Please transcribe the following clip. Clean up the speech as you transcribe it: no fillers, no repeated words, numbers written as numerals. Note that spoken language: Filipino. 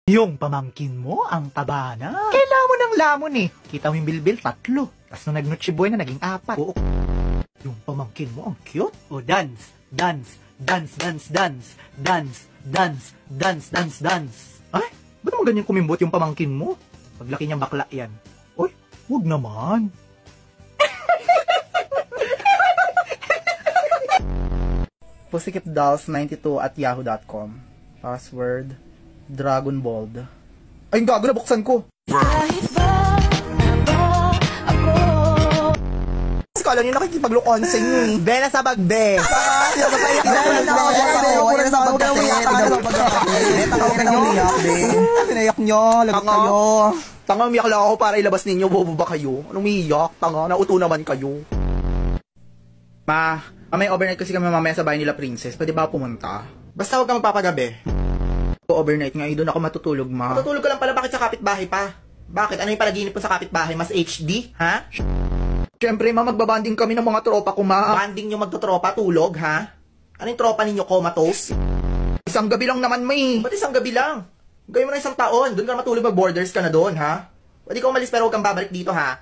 Yung pamangkin mo, ang taba na. Kailangan mo ng lamon eh. Kita mo yung bilbil, 3. Tapos nung nag-Noche Buena, naging 4. Oo. Yung pamangkin mo, ang cute. O, dance, dance, dance, dance, dance, dance, dance, dance, dance, dance. Ay, ba't naman ganyan kumimbot yung pamangkin mo? Paglaki niyang bakla yan. Uy, huwag naman. pussycatdolls92@yahoo.com. Password Dragon Ball. Ay, gago, nabuksan ko. Kahit ba ako? Kala niyo nakikipaglukuhan sa inyo eh. Be, nasa bag, be. Pinayak nyo, lagot kayo. Tanga, umiyak lang ako para ilabas ninyo. Bobo ba kayo? Anong umiyak? Tanga, nauto naman kayo. Ma, may overnight kasi kami mamaya sa bahay nila Princess. Pwede ba pumunta? Basta huwag ka magpapagabi. Overnight nga, doon ako matutulog, ma. Matutulog ka lang pala, bakit sa kapitbahay pa? Bakit? Ano yung panaginip mo sa kapitbahay? Mas HD, ha? Siyempre, ma, magbabanding kami ng mga tropa ko, ma. Banding nyo magtotropa, tulog, ha? Ano yung tropa ninyo, comatose? Isang gabi lang naman, may. Ba't isang gabi lang? Gawin mo na isang taon. Doon ka na matulog, mag-borders ka na doon, ha? Pwede ka umalis pero huwag kang babalik dito, ha?